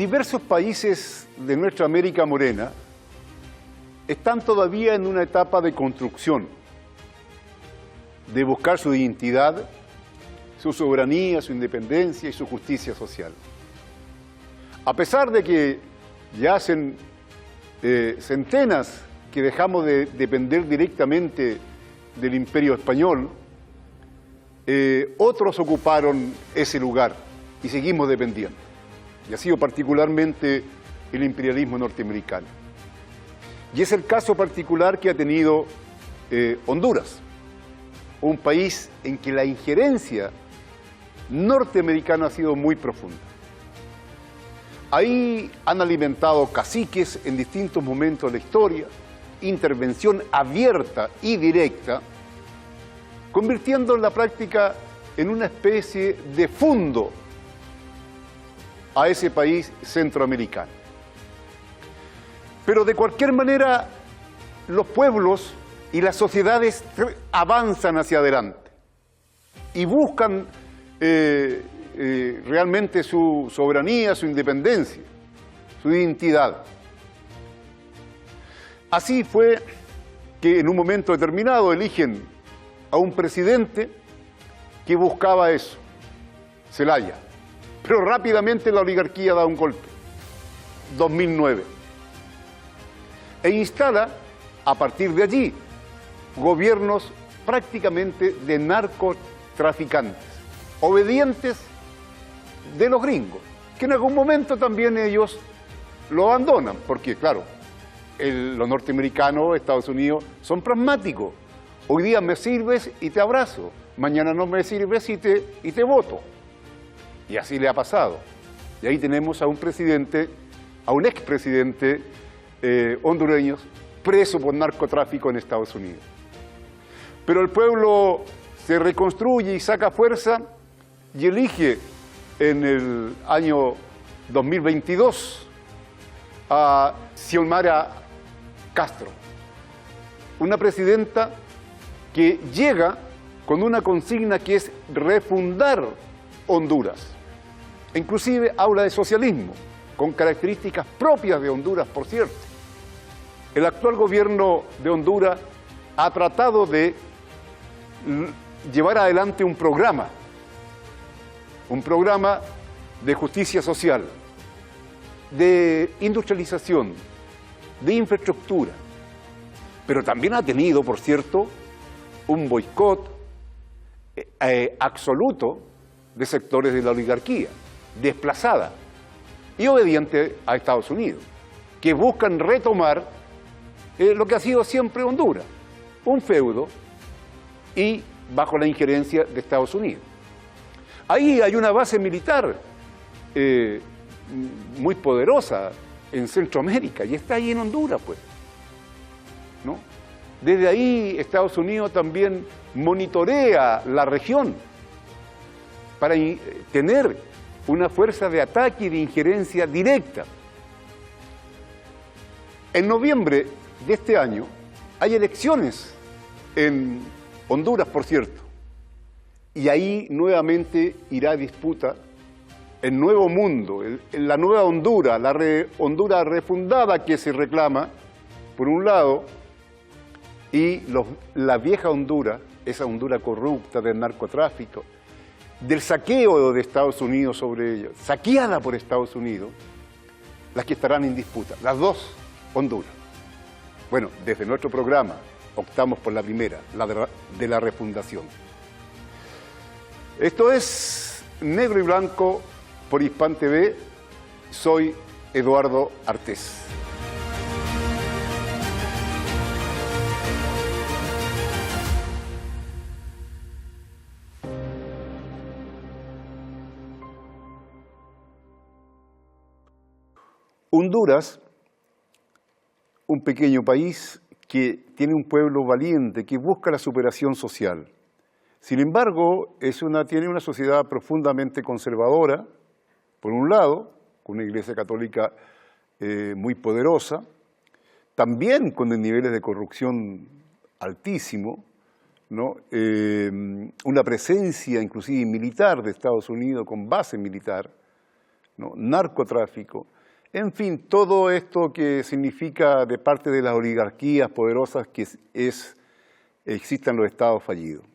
diversos países de nuestra América Morena están todavía en una etapa de construcción, de buscar su identidad, su soberanía, su independencia y su justicia social. A pesar de que ya hacen centenas que dejamos de depender directamente del Imperio Español, otros ocuparon ese lugar y seguimos dependiendo. Y ha sido particularmente el imperialismo norteamericano. Y es el caso particular que ha tenido Honduras, un país en que la injerencia norteamericana ha sido muy profunda. Ahí han alimentado caciques en distintos momentos de la historia, intervención abierta y directa, convirtiendo en la práctica en una especie de fundo a ese país centroamericano. Pero de cualquier manera, los pueblos y las sociedades avanzan hacia adelante y buscan realmente su soberanía, su independencia, su identidad. Así fue que en un momento determinado eligen a un presidente que buscaba eso, Zelaya. Pero rápidamente la oligarquía da un golpe, 2009, e instala a partir de allí gobiernos prácticamente de narcotraficantes, obedientes de los gringos, que en algún momento también ellos lo abandonan, porque claro, los norteamericanos, Estados Unidos, son pragmáticos. Hoy día me sirves y te abrazo, mañana no me sirves y te voto. Y así le ha pasado. Y ahí tenemos a un presidente, a un expresidente hondureño preso por narcotráfico en Estados Unidos. Pero el pueblo se reconstruye y saca fuerza y elige en el año 2022 a Xiomara Castro, una presidenta que llega con una consigna que es refundar Honduras. Inclusive habla de socialismo, con características propias de Honduras, por cierto. El actual gobierno de Honduras ha tratado de llevar adelante un programa de justicia social, de industrialización, de infraestructura, pero también ha tenido, por cierto, un boicot absoluto de sectores de la oligarquía, desplazada y obediente a Estados Unidos, que buscan retomar lo que ha sido siempre Honduras, un feudo y bajo la injerencia de Estados Unidos. Ahí hay una base militar muy poderosa en Centroamérica y está ahí en Honduras, pues, ¿no? Desde ahí Estados Unidos también monitorea la región para tener una fuerza de ataque y de injerencia directa. En noviembre de este año hay elecciones en Honduras, por cierto, y ahí nuevamente irá a disputa el nuevo mundo, la nueva Honduras, la Honduras refundada que se reclama, por un lado, y la vieja Honduras, esa Honduras corrupta del narcotráfico, del saqueo de Estados Unidos sobre ellos, saqueada por Estados Unidos, las que estarán en disputa, las dos Honduras. Bueno, desde nuestro programa optamos por la primera, la de la refundación. Esto es Negro y Blanco por Hispan TV. Soy Eduardo Artés. Honduras, un pequeño país que tiene un pueblo valiente, que busca la superación social. Sin embargo, tiene una sociedad profundamente conservadora, por un lado, con una iglesia católica muy poderosa, también con niveles de corrupción altísimo, ¿no? Una presencia inclusive militar de Estados Unidos con base militar, ¿no? Narcotráfico, En fin, todo esto que significa de parte de las oligarquías poderosas que existan los estados fallidos.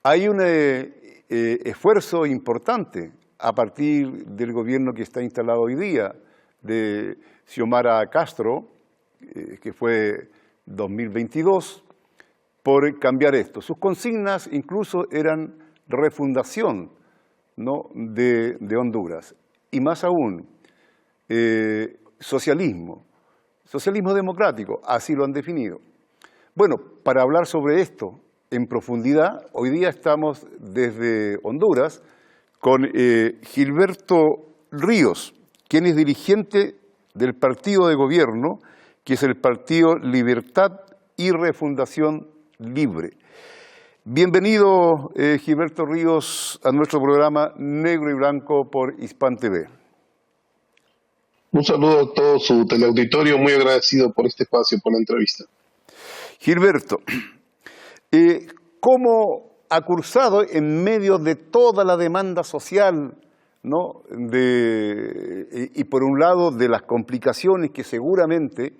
Hay un esfuerzo importante a partir del gobierno que está instalado hoy día, de Xiomara Castro, que fue 2022, por cambiar esto. Sus consignas incluso eran refundación, ¿no?, de Honduras. Y más aún, socialismo democrático, así lo han definido. Bueno, para hablar sobre esto en profundidad, hoy día estamos desde Honduras con Gilberto Ríos, quien es dirigente del partido de gobierno, que es el Partido Libertad y Refundación Libre. Bienvenido, Gilberto Ríos, a nuestro programa Negro y Blanco por Hispan TV. Un saludo a todo su teleauditorio, muy agradecido por este espacio, por la entrevista. Gilberto, ¿cómo ha cursado en medio de toda la demanda social, ¿no?, y por un lado de las complicaciones que seguramente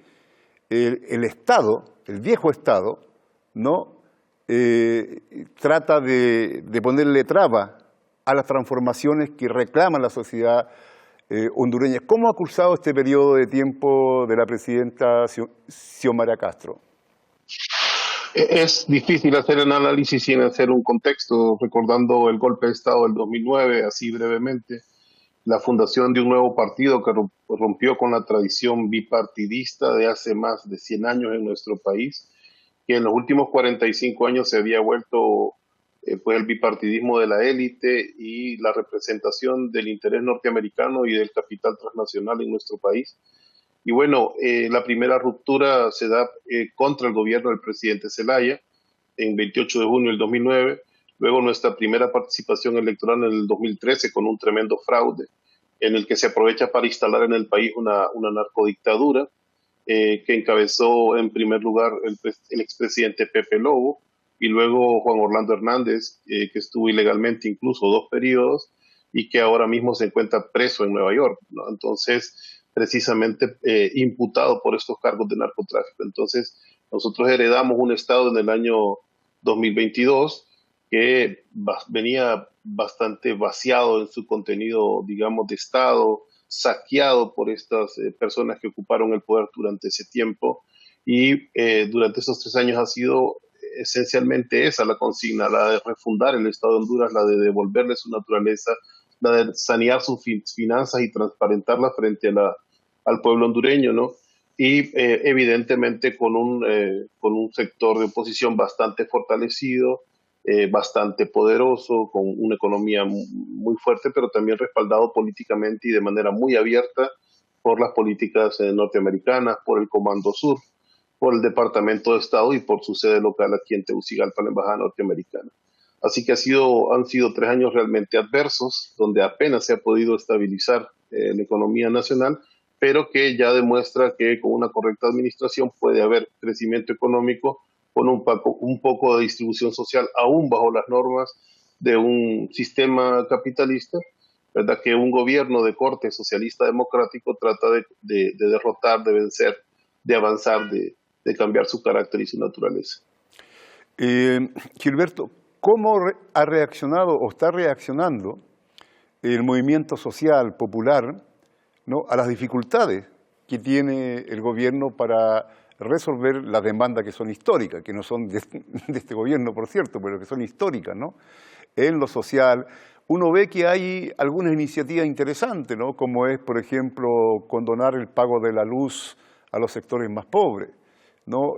el Estado, el viejo Estado, ¿no?, trata de ponerle traba a las transformaciones que reclama la sociedad hondureña? ¿Cómo ha cursado este periodo de tiempo de la presidenta Xiomara Castro? Es difícil hacer el análisis sin hacer un contexto, recordando el golpe de Estado del 2009, así brevemente, la fundación de un nuevo partido que rompió con la tradición bipartidista de hace más de 100 años en nuestro país, que en los últimos 45 años se había vuelto pues el bipartidismo de la élite y la representación del interés norteamericano y del capital transnacional en nuestro país. Y bueno, la primera ruptura se da contra el gobierno del presidente Zelaya en 28 de junio del 2009, luego nuestra primera participación electoral en el 2013 con un tremendo fraude en el que se aprovecha para instalar en el país una narcodictadura que encabezó en primer lugar el expresidente Pepe Lobo y luego Juan Orlando Hernández, que estuvo ilegalmente incluso 2 periodos y que ahora mismo se encuentra preso en Nueva York, ¿no? Entonces, precisamente imputado por estos cargos de narcotráfico. Entonces, nosotros heredamos un Estado en el año 2022 que venía bastante vaciado en su contenido, digamos, de Estado, saqueado por estas personas que ocuparon el poder durante ese tiempo, y durante esos 3 años ha sido esencialmente esa la consigna, la de refundar el Estado de Honduras, la de devolverle su naturaleza, la de sanear sus finanzas y transparentarlas frente al pueblo hondureño, ¿no? Y evidentemente con un sector de oposición bastante fortalecido, bastante poderoso, con una economía muy fuerte, pero también respaldado políticamente y de manera muy abierta por las políticas norteamericanas, por el Comando Sur, por el Departamento de Estado y por su sede local aquí en Tegucigalpa, la Embajada Norteamericana. Así que han sido 3 años realmente adversos, donde apenas se ha podido estabilizar la economía nacional, pero que ya demuestra que con una correcta administración puede haber crecimiento económico con un poco de distribución social, aún bajo las normas de un sistema capitalista, ¿verdad?, que un gobierno de corte socialista democrático trata de derrotar, de vencer, de avanzar, de cambiar su carácter y su naturaleza. Gilberto, ¿cómo ha reaccionado o está reaccionando el movimiento social popular, ¿no?, a las dificultades que tiene el gobierno para resolver las demandas que son históricas, que no son de este gobierno, por cierto, pero que son históricas, ¿no? En lo social, uno ve que hay algunas iniciativas interesantes, ¿no?, como es, por ejemplo, condonar el pago de la luz a los sectores más pobres, ¿no?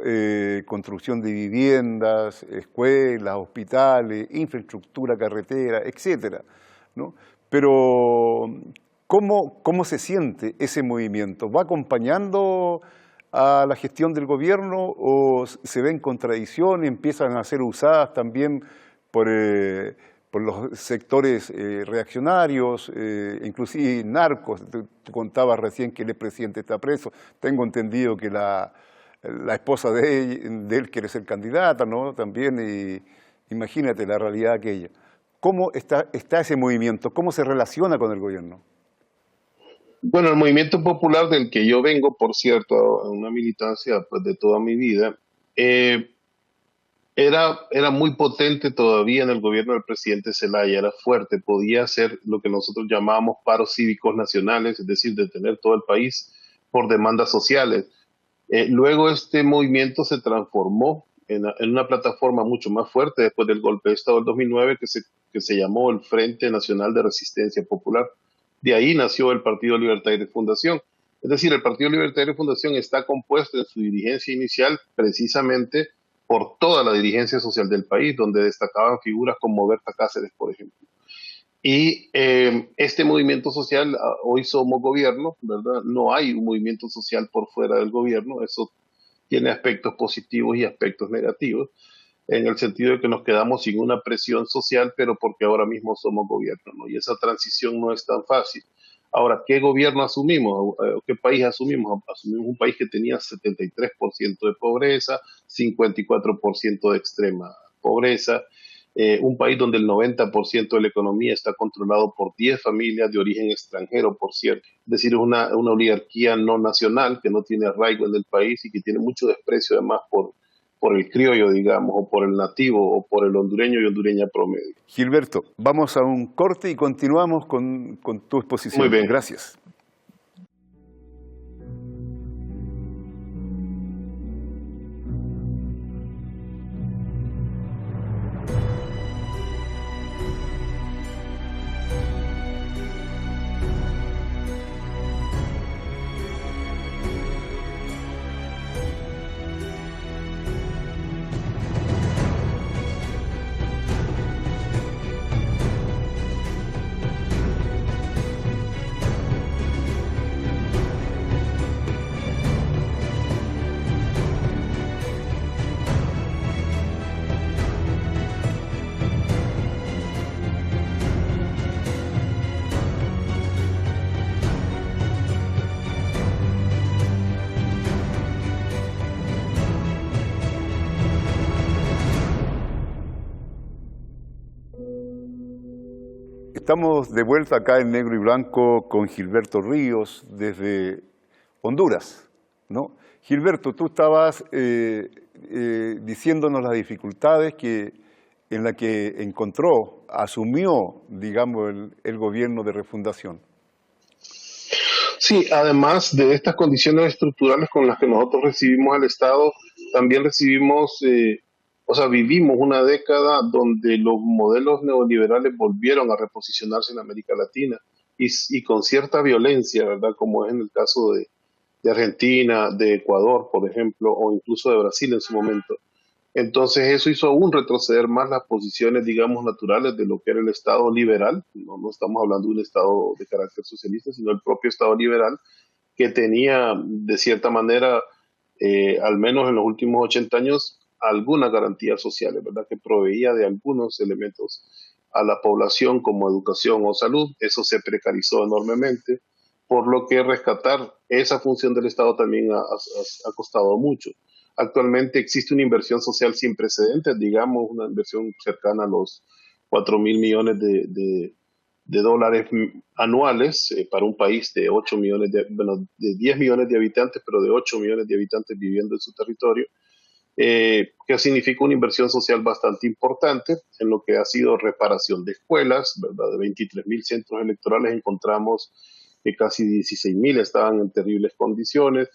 Construcción de viviendas, escuelas, hospitales, infraestructura, carretera, etcétera, ¿no? Pero ¿cómo se siente ese movimiento? ¿Va acompañando a la gestión del gobierno o se ven contradicciones, empiezan a ser usadas también por los sectores reaccionarios, inclusive narcos? Tú contabas recién que el presidente está preso, tengo entendido que la esposa de él quiere ser candidata, ¿no?, también, y imagínate la realidad aquella. ¿Cómo está ese movimiento? ¿Cómo se relaciona con el gobierno? Bueno, el movimiento popular del que yo vengo, por cierto, a una militancia pues, de toda mi vida, eh, era muy potente todavía en el gobierno del presidente Zelaya, era fuerte, podía hacer lo que nosotros llamábamos paros cívicos nacionales, es decir, detener todo el país por demandas sociales. Luego este movimiento se transformó en una plataforma mucho más fuerte después del golpe de Estado del 2009 que se llamó el Frente Nacional de Resistencia Popular. De ahí nació el Partido Libertario de Fundación. Es decir, el Partido Libertario de Fundación está compuesto en su dirigencia inicial precisamente por toda la dirigencia social del país, donde destacaban figuras como Berta Cáceres, por ejemplo. Y este movimiento social, hoy somos gobierno, ¿verdad? No hay un movimiento social por fuera del gobierno, eso tiene aspectos positivos y aspectos negativos, en el sentido de que nos quedamos sin una presión social, pero porque ahora mismo somos gobierno, ¿no? Y esa transición no es tan fácil. Ahora, ¿qué gobierno asumimos? ¿Qué país asumimos? Asumimos un país que tenía 73% de pobreza, 54% de extrema pobreza, un país donde el 90% de la economía está controlado por 10 familias de origen extranjero, por cierto. Es decir, es una oligarquía no nacional que no tiene arraigo en el país y que tiene mucho desprecio además por el criollo, digamos, o por el nativo, o por el hondureño y hondureña promedio. Gilberto, vamos a un corte y continuamos con tu Muy exposición. bien. Gracias. Estamos de vuelta acá en Negro y Blanco con Gilberto Ríos desde Honduras, ¿no? Gilberto, tú estabas diciéndonos las dificultades en las que asumió, digamos, el gobierno de refundación. Sí, además de estas condiciones estructurales con las que nosotros recibimos al Estado, también vivimos una década donde los modelos neoliberales volvieron a reposicionarse en América Latina y con cierta violencia, ¿verdad? Como es en el caso de Argentina, de Ecuador, por ejemplo, o incluso de Brasil en su momento. Entonces eso hizo aún retroceder más las posiciones, digamos, naturales de lo que era el Estado liberal. No estamos hablando de un Estado de carácter socialista, sino el propio Estado liberal, que tenía, de cierta manera, al menos en los últimos 80 años, algunas garantías sociales, ¿verdad? Que proveía de algunos elementos a la población como educación o salud. Eso se precarizó enormemente, por lo que rescatar esa función del Estado también ha costado mucho. Actualmente existe una inversión social sin precedentes, digamos, una inversión cercana a los 4.000 millones de dólares anuales para un país de 8 millones de 10 millones de habitantes, pero de 8 millones de habitantes viviendo en su territorio, que significa una inversión social bastante importante en lo que ha sido reparación de escuelas, ¿verdad? De 23.000 centros electorales encontramos que casi 16.000 estaban en terribles condiciones.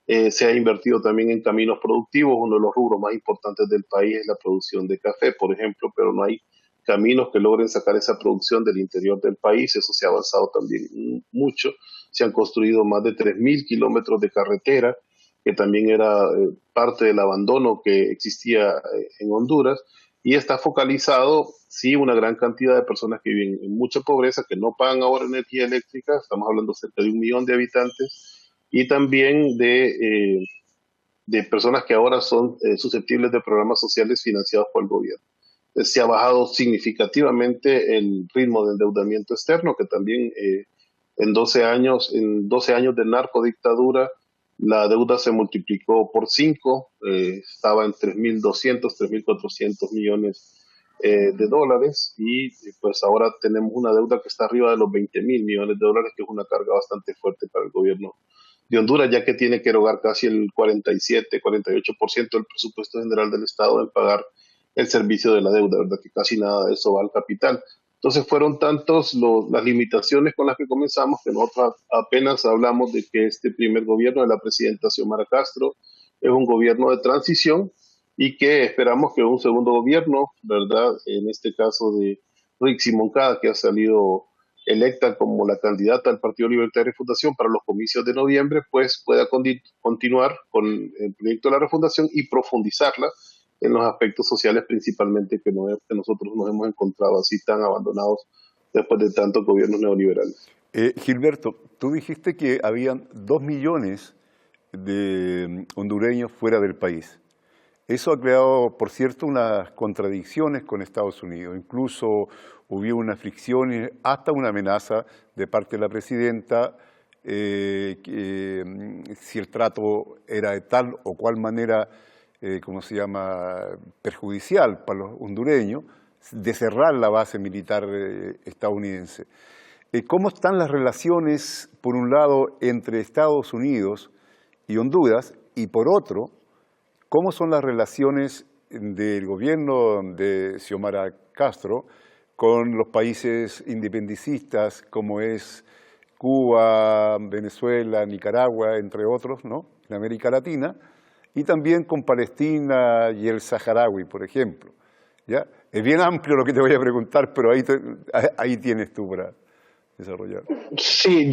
Se ha invertido también en caminos productivos. Uno de los rubros más importantes del país es la producción de café, por ejemplo, pero no hay caminos que logren sacar esa producción del interior del país. Eso se ha avanzado también mucho. Se han construido más de 3.000 kilómetros de carretera, que también era parte del abandono que existía en Honduras, y está focalizado, sí, una gran cantidad de personas que viven en mucha pobreza, que no pagan ahora energía eléctrica, estamos hablando cerca de 1 millón de habitantes, y también de personas que ahora son susceptibles de programas sociales financiados por el gobierno. Se ha bajado significativamente el ritmo de endeudamiento externo, que también en 12 años de narcodictadura, la deuda se multiplicó por 5, estaba en 3.200, 3.400 millones de dólares y pues ahora tenemos una deuda que está arriba de los 20.000 millones de dólares, que es una carga bastante fuerte para el gobierno de Honduras, ya que tiene que erogar casi el 47-48% del presupuesto general del Estado en pagar el servicio de la deuda, ¿verdad? Que casi nada de eso va al capital. Entonces fueron tantos las limitaciones con las que comenzamos que nosotros apenas hablamos de que este primer gobierno de la presidenta Xiomara Castro es un gobierno de transición y que esperamos que un segundo gobierno, ¿verdad? En este caso de Rixi Moncada, que ha salido electa como la candidata del Partido Libertario de Fundación para los comicios de noviembre, pues pueda continuar con el proyecto de la refundación y profundizarla en los aspectos sociales principalmente que nosotros nos hemos encontrado así tan abandonados después de tantos gobiernos neoliberales. Gilberto, tú dijiste que habían 2 millones de hondureños fuera del país. Eso ha creado, por cierto, unas contradicciones con Estados Unidos. Incluso hubo una fricción y hasta una amenaza de parte de la presidenta si el trato era de tal o cual manera, perjudicial para los hondureños, de cerrar la base militar estadounidense. ¿Cómo están las relaciones, por un lado, entre Estados Unidos y Honduras, y por otro, cómo son las relaciones del gobierno de Xiomara Castro con los países independentistas como es Cuba, Venezuela, Nicaragua, entre otros, ¿no?, en América Latina, y también con Palestina y el Saharaui, por ejemplo? ¿Ya? Es bien amplio lo que te voy a preguntar, pero ahí tienes tú para desarrollar. Sí,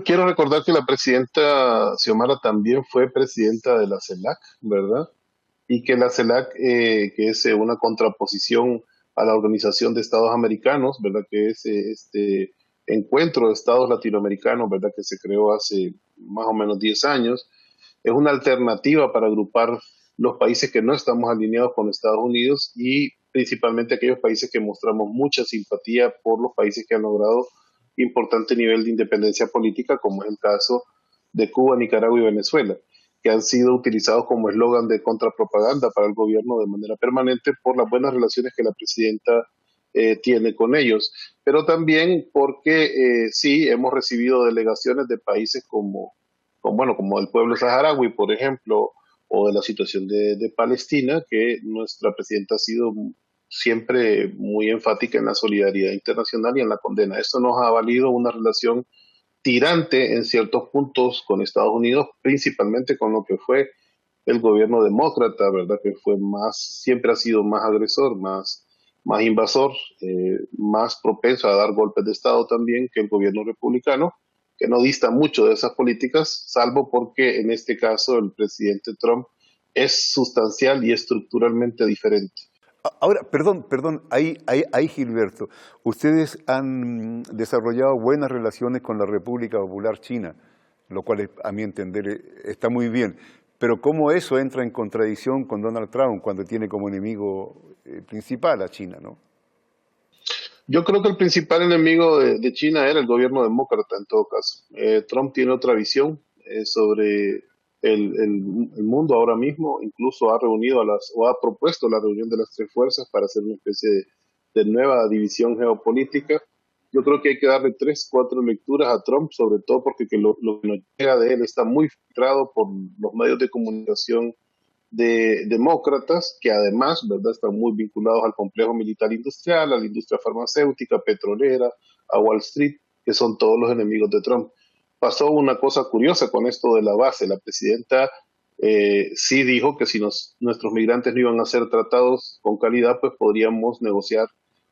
quiero recordar que la presidenta Xiomara también fue presidenta de la CELAC, ¿verdad? Y que la CELAC, que es una contraposición a la Organización de Estados Americanos, ¿verdad? Que es este encuentro de estados latinoamericanos, ¿verdad? Que se creó hace más o menos 10 años, es una alternativa para agrupar los países que no estamos alineados con Estados Unidos y principalmente aquellos países que mostramos mucha simpatía por los países que han logrado importante nivel de independencia política, como es el caso de Cuba, Nicaragua y Venezuela, que han sido utilizados como eslogan de contrapropaganda para el gobierno de manera permanente por las buenas relaciones que la presidenta tiene con ellos, pero también porque sí hemos recibido delegaciones de países como el pueblo saharaui, por ejemplo, o de la situación de Palestina, que nuestra presidenta ha sido siempre muy enfática en la solidaridad internacional y en la condena. Esto nos ha valido una relación tirante en ciertos puntos con Estados Unidos, principalmente con lo que fue el gobierno demócrata, ¿verdad? Que siempre ha sido más agresor, más invasor, más propenso a dar golpes de Estado también que el gobierno republicano, que no dista mucho de esas políticas, salvo porque en este caso el presidente Trump es sustancial y estructuralmente diferente. Ahora, perdón, ahí Gilberto, ustedes han desarrollado buenas relaciones con la República Popular China, lo cual a mi entender está muy bien, pero ¿cómo eso entra en contradicción con Donald Trump cuando tiene como enemigo principal a China, ¿no? Yo creo que el principal enemigo de China era el gobierno demócrata en todo caso. Trump tiene otra visión sobre el mundo ahora mismo, incluso ha reunido o ha propuesto la reunión de las tres fuerzas para hacer una especie de nueva división geopolítica. Yo creo que hay que darle 3, 4 lecturas a Trump, sobre todo porque lo que nos llega de él está muy filtrado por los medios de comunicación de demócratas, que además, ¿verdad?, están muy vinculados al complejo militar industrial, a la industria farmacéutica, petrolera, a Wall Street, que son todos los enemigos de Trump. Pasó una cosa curiosa con esto de la base. La presidenta sí dijo que si nuestros migrantes no iban a ser tratados con calidad, pues podríamos negociar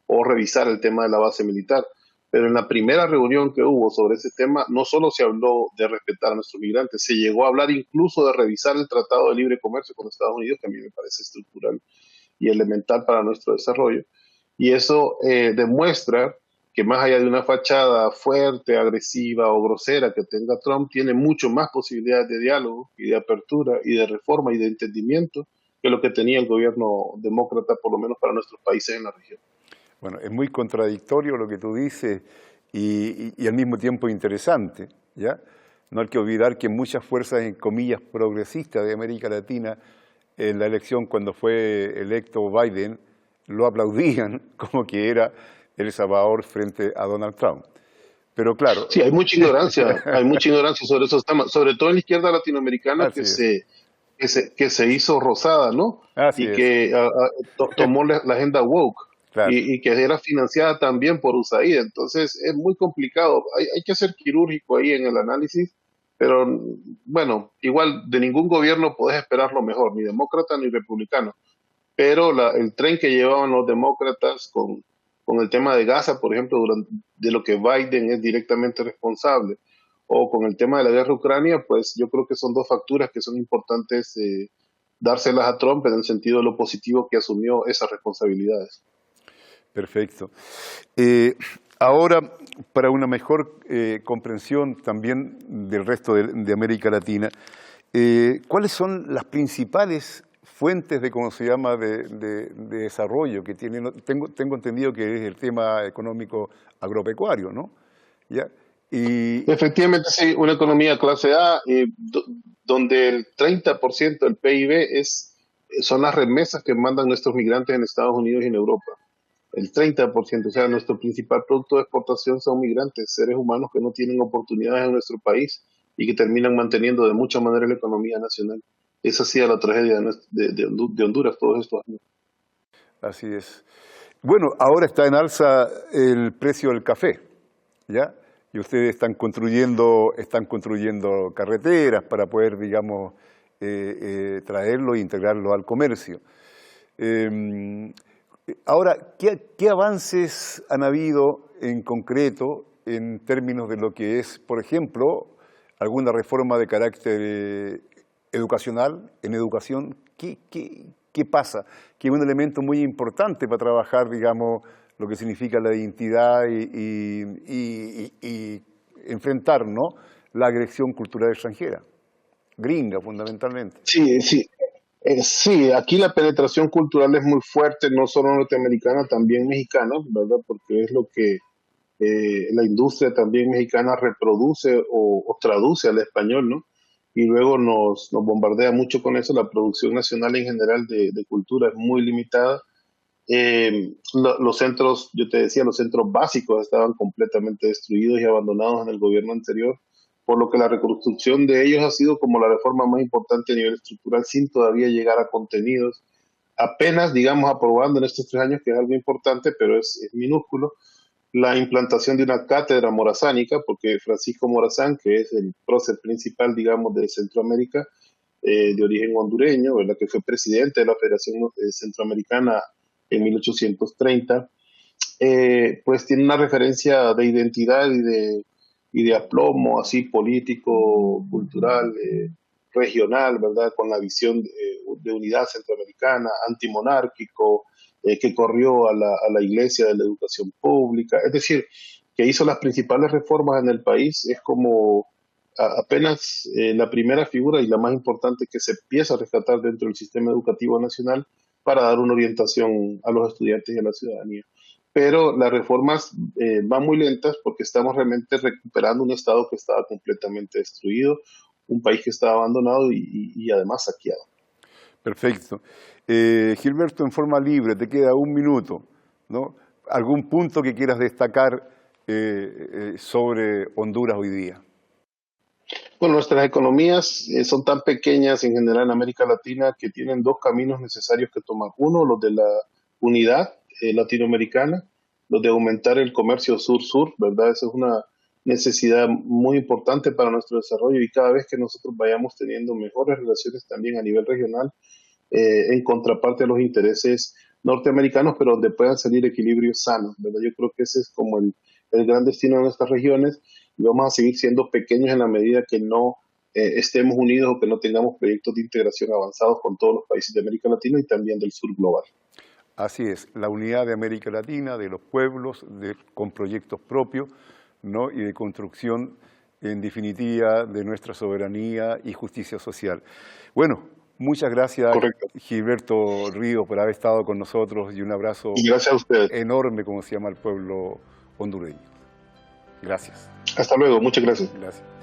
o revisar el tema de la base militar. Pero en la primera reunión que hubo sobre ese tema, no solo se habló de respetar a nuestros migrantes, se llegó a hablar incluso de revisar el Tratado de Libre Comercio con Estados Unidos, que a mí me parece estructural y elemental para nuestro desarrollo. Y eso demuestra que más allá de una fachada fuerte, agresiva o grosera que tenga Trump, tiene mucho más posibilidades de diálogo y de apertura y de reforma y de entendimiento que lo que tenía el gobierno demócrata, por lo menos para nuestros países en la región. Bueno, es muy contradictorio lo que tú dices y al mismo tiempo interesante, ¿ya? No hay que olvidar que muchas fuerzas, en comillas, progresistas de América Latina, en la elección cuando fue electo Biden, lo aplaudían como que era El Salvador frente a Donald Trump. Pero claro, Sí, hay mucha ignorancia sobre esos temas, sobre todo en la izquierda latinoamericana así es, que se hizo rosada, ¿no? así Y es, que tomó la agenda woke claro. y que era financiada también por USAID. Entonces es muy complicado. Hay que ser quirúrgico ahí en el análisis, pero bueno, igual de ningún gobierno podés esperar lo mejor, ni demócrata ni republicano. Pero el tren que llevaban los demócratas con el tema de Gaza, por ejemplo, de lo que Biden es directamente responsable, o con el tema de la guerra Ucrania, pues yo creo que son dos facturas que son importantes dárselas a Trump en el sentido de lo positivo que asumió esas responsabilidades. Perfecto. Eh, Ahora, para una mejor comprensión también del resto de América Latina, ¿cuáles son las principales fuentes de, cómo se llama, de desarrollo que tienen? Tengo entendido que es el tema económico agropecuario, ¿no? ¿Ya? Y, Efectivamente, sí, una economía clase A, donde el 30% del PIB son las remesas que mandan nuestros migrantes en Estados Unidos y en Europa. El 30%, o sea, nuestro principal producto de exportación son migrantes, seres humanos que no tienen oportunidades en nuestro país y que terminan manteniendo de mucha manera la economía nacional. Esa ha sido la tragedia de Honduras todos estos años. así es. Bueno, ahora está en alza el precio del café, ¿ya? Y ustedes están construyendo carreteras para poder, digamos, traerlo e integrarlo al comercio. Eh, Ahora, ¿qué avances han habido en concreto en términos de lo que es, por ejemplo, alguna reforma de carácter educacional, en educación? ¿Qué pasa? Que es un elemento muy importante para trabajar, digamos, lo que significa la identidad y enfrentar, ¿no?, la agresión cultural extranjera, gringa fundamentalmente. Sí, sí. Sí, aquí la penetración cultural es muy fuerte, no solo norteamericana, también mexicana, ¿verdad? Porque es lo que la industria también mexicana reproduce o traduce al español, ¿no? Y luego nos bombardea mucho con eso. La producción nacional en general de cultura es muy limitada. Los centros, yo te decía, los centros básicos estaban completamente destruidos y abandonados en el gobierno anterior, por lo que la reconstrucción de ellos ha sido como la reforma más importante a nivel estructural, sin todavía llegar a contenidos. Apenas, digamos, aprobando en estos 3 años, que es algo importante, pero es minúsculo, la implantación de una cátedra morazánica, porque Francisco Morazán, que es el prócer principal, digamos, de Centroamérica, de origen hondureño, ¿verdad?, que fue presidente de la Federación Centroamericana en 1830, pues tiene una referencia de identidad y de aplomo así político, cultural, regional, ¿verdad? Con la visión de unidad centroamericana, antimonárquico, que corrió a la iglesia de la educación pública, es decir, que hizo las principales reformas en el país. Es como apenas la primera figura y la más importante que se empieza a rescatar dentro del sistema educativo nacional para dar una orientación a los estudiantes y a la ciudadanía. Pero las reformas van muy lentas porque estamos realmente recuperando un Estado que estaba completamente destruido, un país que estaba abandonado y además saqueado. Perfecto. Gilberto, en forma libre, te queda un minuto, ¿no? ¿Algún punto que quieras destacar sobre Honduras hoy día? Bueno, nuestras economías son tan pequeñas en general en América Latina que tienen dos caminos necesarios que tomar. Uno, los de la unidad latinoamericana, los de aumentar el comercio sur-sur, ¿verdad? Esa es una necesidad muy importante para nuestro desarrollo y cada vez que nosotros vayamos teniendo mejores relaciones también a nivel regional, en contraparte a los intereses norteamericanos, pero donde puedan salir equilibrios sanos, ¿verdad? Yo creo que ese es como el gran destino de nuestras regiones y vamos a seguir siendo pequeños en la medida que no estemos unidos o que no tengamos proyectos de integración avanzados con todos los países de América Latina y también del sur global. Así es, la unidad de América Latina, de los pueblos, con proyectos propios, ¿no?, y de construcción, en definitiva, de nuestra soberanía y justicia social. Bueno, muchas gracias, Correcto. Gilberto Ríos, por haber estado con nosotros y un abrazo Y gracias a ustedes. enorme, como se llama el pueblo hondureño. Gracias. Hasta luego. Muchas gracias. Gracias.